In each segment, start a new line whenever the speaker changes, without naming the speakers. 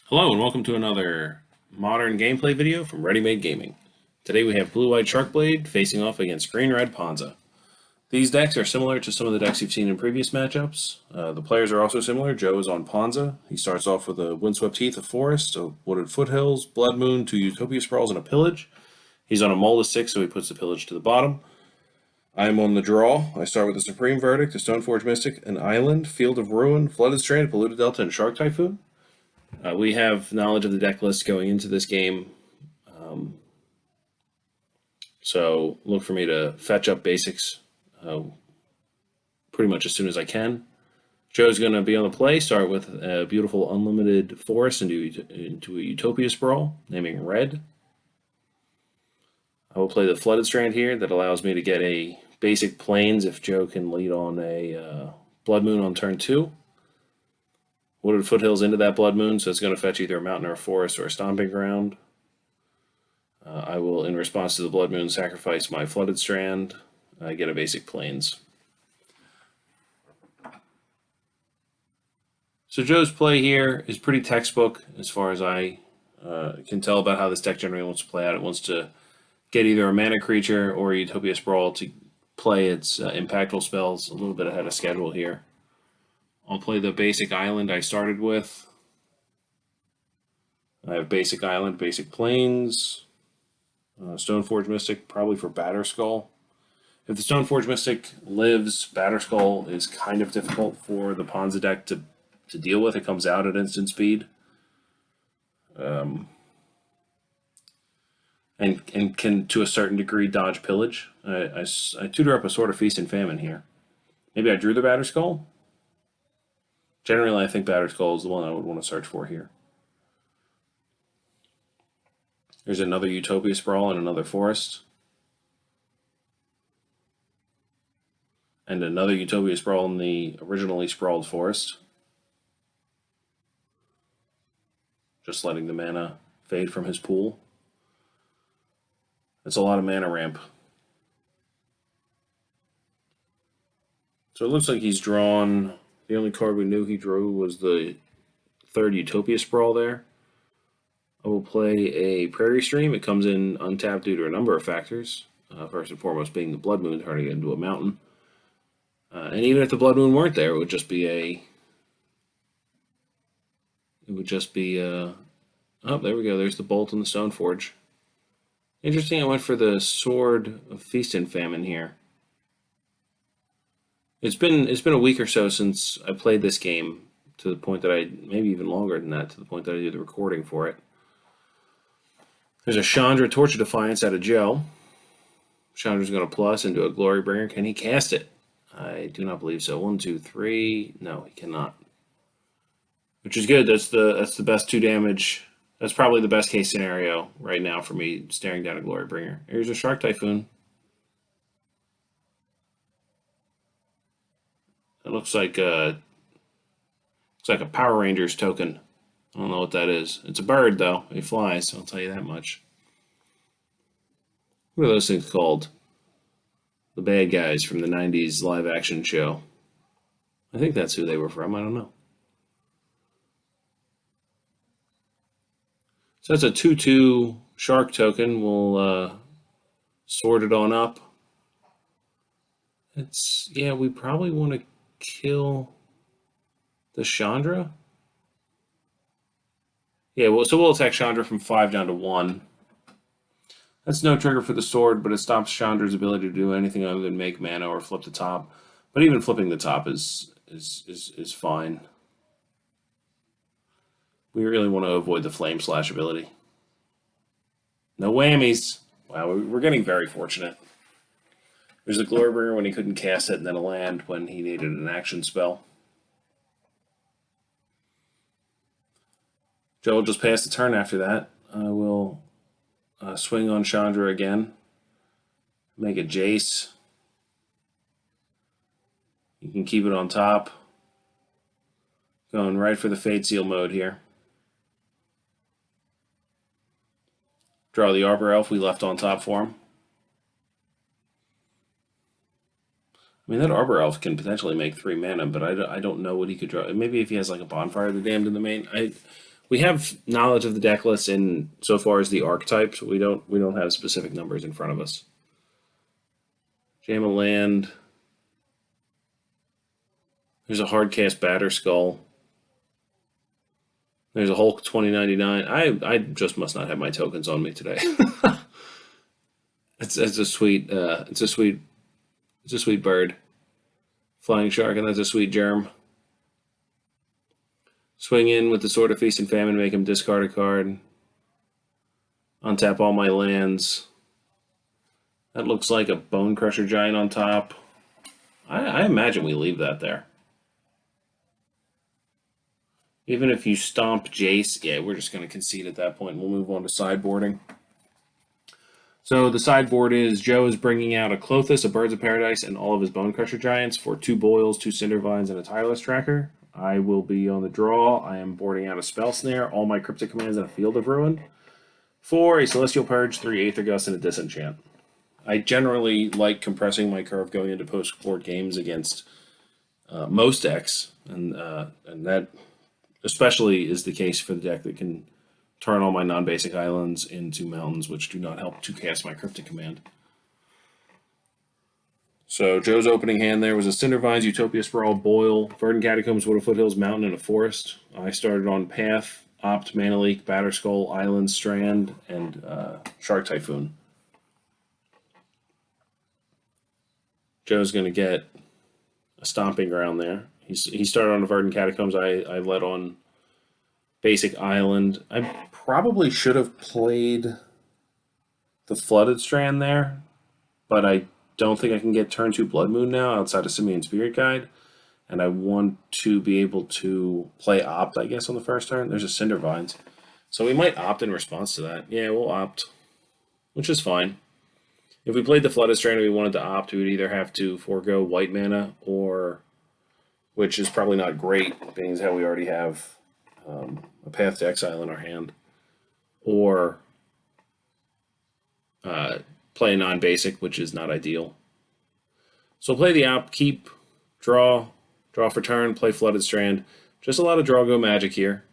Hello and welcome to another modern gameplay video from Ready Made Gaming. Today we have Blue-White Sharkblade facing off against Green-Red Ponza. These decks are similar to some of the decks you've seen in previous matchups. The players are also similar. Joe is on Ponza. He starts off with a Windswept Heath, a Forest, a Wooded Foothills, Blood Moon, 2 Utopia Sprawls, and a Pillage. He's on a Mola 6, so he puts the Pillage to the bottom. I'm on the draw. I start with a Supreme Verdict, a Stoneforge Mystic, an Island, Field of Ruin, Flooded Strand, Polluted Delta, and Shark Typhoon. We have knowledge of the deck list going into this game, so look for me to fetch up basics pretty much as soon as I can. Joe's going to be on the play, start with a beautiful Unlimited Forest into a Utopia Sprawl, naming Red. I will play the Flooded Strand here that allows me to get a basic Plains if Joe can lead on a Blood Moon on turn 2. Wooded Foothills into that Blood Moon, so it's going to fetch either a mountain or a forest or a stomping ground. I will, in response to the Blood Moon, sacrifice my Flooded Strand. I get a basic Plains. So Joe's play here is pretty textbook as far as I can tell about how this deck generally wants to play out. It wants to get either a mana creature or a Utopia Sprawl to play its impactful spells a little bit ahead of schedule here. I'll play the basic island I started with. I have basic island, basic plains, Stoneforge Mystic, probably for Batterskull. If the Stoneforge Mystic lives, Batterskull is kind of difficult for the Ponza deck to deal with. It comes out at instant speed. And can, to a certain degree, dodge Pillage. I tutor up a Sword of Feast and Famine here. Maybe I drew the Batterskull. Generally, I think Batterskull is the one I would want to search for here. There's another Utopia Sprawl and another Forest. And another Utopia Sprawl in the originally sprawled Forest. Just letting the mana fade from his pool. That's a lot of mana ramp. So it looks like he's drawn... The only card we knew he drew was the third Utopia Sprawl there. I will play a Prairie Stream. It comes in untapped due to a number of factors. First and foremost being the Blood Moon turning it into a mountain. And even if the Blood Moon weren't there, it would just be a... Oh, there we go. There's the Bolt and the Stoneforge. Interesting, I went for the Sword of Feast and Famine here. It's been a week or so since I played this game, to the point that maybe even longer than that, to the point that I did the recording for it. There's a Chandra Torch of Defiance out of Joe. Chandra's going to plus into a Glorybringer. Can he cast it? I do not believe so. 1, 2, 3. No, he cannot. Which is good. That's the best 2 damage. That's probably the best case scenario right now for me, staring down a Glorybringer. Here's a Shark Typhoon. It looks like a Power Rangers token. I don't know what that is. It's a bird, though. It flies, I'll tell you that much. What are those things called? The bad guys from the 90s live-action show. I think that's who they were from. I don't know. So that's a 2/2 shark token. We'll sort it on up. Yeah, we probably want to kill the Chandra. Yeah, so we'll attack Chandra from 5 down to 1. That's no trigger for the sword, but it stops Chandra's ability to do anything other than make mana or flip the top. But even flipping the top is fine. We really want to avoid the Flame Slash ability. No whammies. Wow, we're getting very fortunate. There's a Glorybringer when he couldn't cast it, and then a land when he needed an action spell. Joe will just pass the turn after that. I will swing on Chandra again. Make a Jace. You can keep it on top. Going right for the Fate Seal mode here. Draw the Arbor Elf we left on top for him. I mean, that Arbor Elf can potentially make 3 mana, but I don't know what he could draw. Maybe if he has like a Bonfire of the Damned in the main. We have knowledge of the deck list in so far as the archetypes. We don't have specific numbers in front of us. Jam a land. There's a hardcast Batter Skull. There's a Hulk 2099. I just must not have my tokens on me today. it's a sweet it's a sweet bird. Flying Shark, and that's a sweet germ. Swing in with the Sword of Feast and Famine, make him discard a card. Untap all my lands. That looks like a Bone Crusher Giant on top. I imagine we leave that there. Even if you stomp Jace, yeah, we're just going to concede at that point. We'll move on to sideboarding. So the sideboard is Joe is bringing out a Klothys, a Birds of Paradise, and all of his Bone Crusher Giants for 2 Boils, 2 Cindervines, and a Tireless Tracker. I will be on the draw. I am boarding out a Spell Snare, all my Cryptic Commands, and a Field of Ruin. 4, a Celestial Purge, 3 Aether Gust, and a Disenchant. I generally like compressing my curve going into post-board games against most decks, and that especially is the case for the deck that can turn all my non-basic islands into mountains, which do not help to cast my Cryptic Command. So Joe's opening hand there was a Cindervines, Utopia Sprawl, Boil, Verdant Catacombs, Wooded Foothills, Mountain, and a Forest. I started on Path, Opt, Mana Leak, Batter Skull, Island, Strand, and Shark Typhoon. Joe's going to get a Stomping Ground there. He started on the Verdant Catacombs. I led on Basic Island. I probably should have played the Flooded Strand there, but I don't think I can get turn 2 Blood Moon now outside of Simian Spirit Guide, and I want to be able to play Opt, I guess, on the first turn. There's a Cindervines. So we might opt in response to that. Yeah, we'll opt, which is fine. If we played the Flooded Strand and we wanted to opt, we would either have to forego white mana, or, which is probably not great, being as how we already have a Path to Exile in our hand, or play a non-basic, which is not ideal. So play the opt, keep, draw for turn, play Flooded Strand. Just a lot of draw go magic here.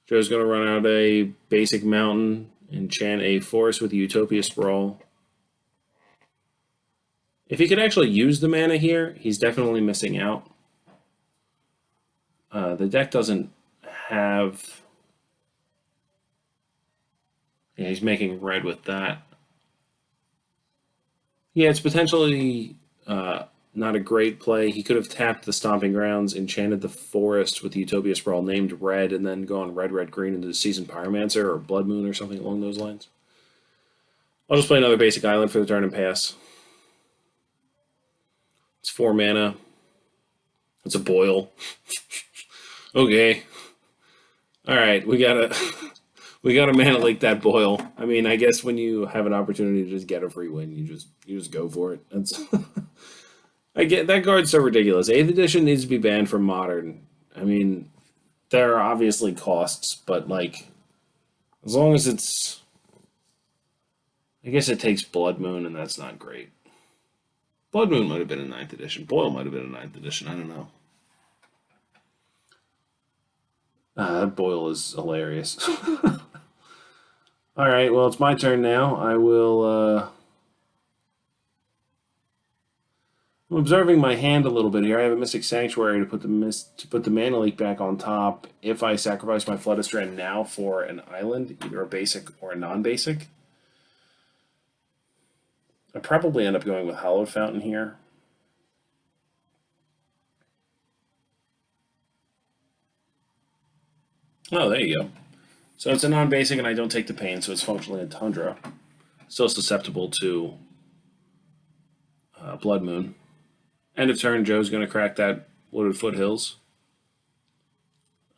Joe's going to run out a basic mountain, enchant a forest with a Utopia Sprawl. If he could actually use the mana here, he's definitely missing out. The deck doesn't have... Yeah, he's making red with that. Yeah, it's potentially not a great play. He could have tapped the Stomping Grounds, enchanted the forest with the Utopia Sprawl, named red, and then gone red, red, green into the Seasoned Pyromancer or Blood Moon or something along those lines. I'll just play another basic island for the turn and pass. It's 4 mana. It's a boil. Okay. Alright, we gotta mana leak that boil. I mean, I guess when you have an opportunity to just get a free win, you just go for it. That's I get that card's so ridiculous. 8th edition needs to be banned from Modern. I mean, there are obviously costs, but like, as long as it's, I guess it takes Blood Moon, and that's not great. Blood Moon might have been a 9th edition. Boil might have been a 9th edition. I don't know. That Boil is hilarious. All right, well, it's my turn now. I will. I'm observing my hand a little bit here. I have a Mystic Sanctuary to put the Mana Leak back on top. If I sacrifice my Flooded Strand now for an island, either a basic or a non-basic, I probably end up going with Hallowed Fountain here. Oh, there you go. So it's a non-basic, and I don't take the pain, so it's functionally a Tundra. Still susceptible to Blood Moon. End of turn, Joe's going to crack that Wooded Foothills.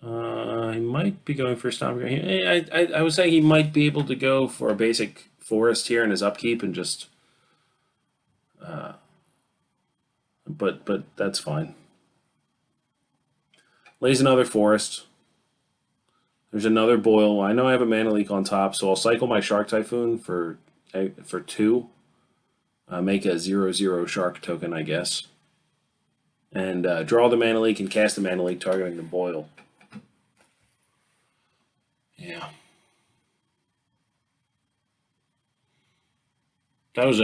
He might be going for a Stomping Ground. I was saying he might be able to go for a basic forest here in his upkeep and just... But that's fine. Lays another forest. There's another boil. I know I have a Mana Leak on top, so I'll cycle my Shark Typhoon for 2. Make a 0/0 Shark token, I guess. And draw the Mana Leak and cast the Mana Leak targeting the boil. Yeah. That was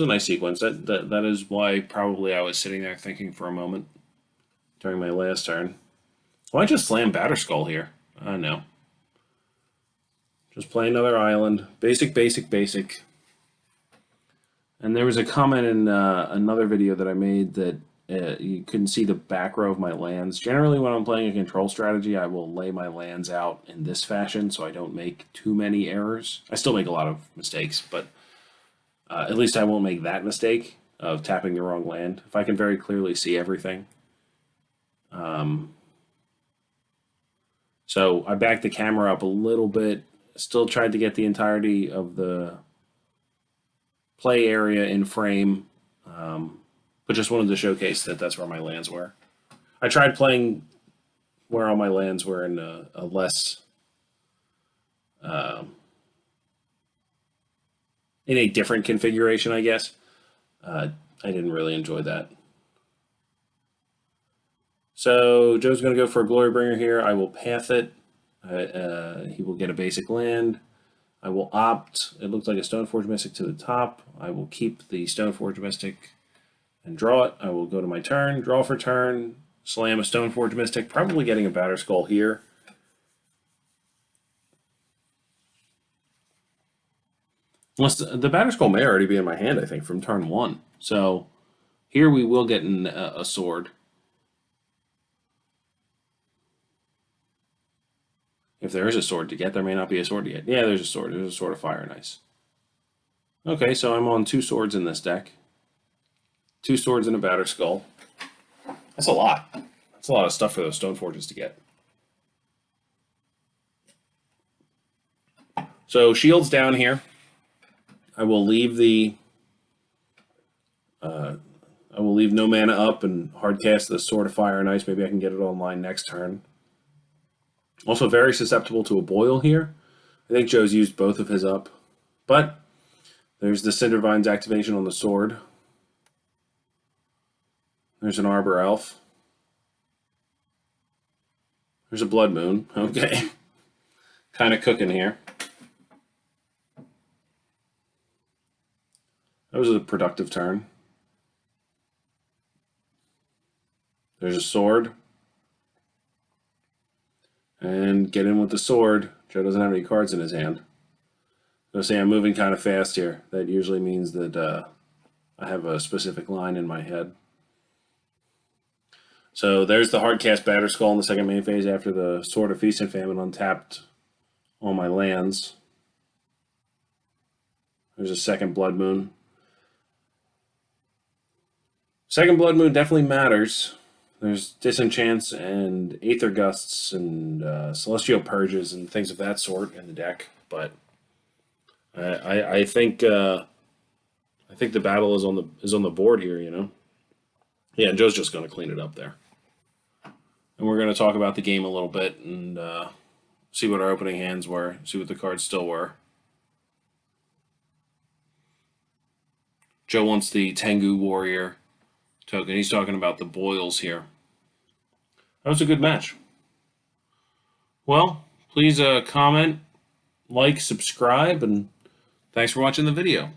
a nice sequence. That is why probably I was sitting there thinking for a moment during my last turn. Why just slam Batterskull here? No. Just play another island. Basic, basic, basic. And there was a comment in another video that I made that you couldn't see the back row of my lands. Generally, when I'm playing a control strategy, I will lay my lands out in this fashion so I don't make too many errors. I still make a lot of mistakes, but at least I won't make that mistake of tapping the wrong land. If I can very clearly see everything. So I backed the camera up a little bit. Still tried to get the entirety of the play area in frame, but just wanted to showcase that that's where my lands were. I tried playing where all my lands were in a less, in a different configuration, I guess. I didn't really enjoy that. So Joe's going to go for a Glorybringer here. I will path it. He will get a basic land. I will opt. It looks like a Stoneforge Mystic to the top. I will keep the Stoneforge Mystic and draw it. I will go to my turn, draw for turn, slam a Stoneforge Mystic, probably getting a Batterskull here. Unless the Batterskull may already be in my hand, I think, from turn 1. So here we will get a sword. If there is a sword to get, there may not be a sword to get. Yeah, there's a sword. There's a Sword of Fire. Nice. Okay, so I'm on 2 swords in this deck. 2 swords and a Batterskull. That's a lot. That's a lot of stuff for those Stoneforges to get. So shields down here. I will leave no mana up and hardcast the Sword of Fire and Ice. Maybe I can get it online next turn. Also very susceptible to a boil here. I think Joe's used both of his up. But there's the Cindervine's activation on the sword. There's an Arbor Elf. There's a Blood Moon. Okay. Kind of cooking here. That was a productive turn. There's a sword. And get in with the sword. Joe doesn't have any cards in his hand. So say I'm moving kind of fast here. That usually means that I have a specific line in my head. So there's the hardcast Batterskull in the second main phase after the Sword of Feast and Famine untapped all my lands. There's a second Blood Moon. Second Blood Moon definitely matters. There's Disenchants and Aether Gusts and Celestial Purges and things of that sort in the deck, but I think the battle is on the board here. You know, yeah. Joe's just going to clean it up there, and we're going to talk about the game a little bit and see what our opening hands were, see what the cards still were. Joe wants the Tengu Warrior token. He's talking about the boils here. That was a good match. Well, please comment, like, subscribe, and thanks for watching the video.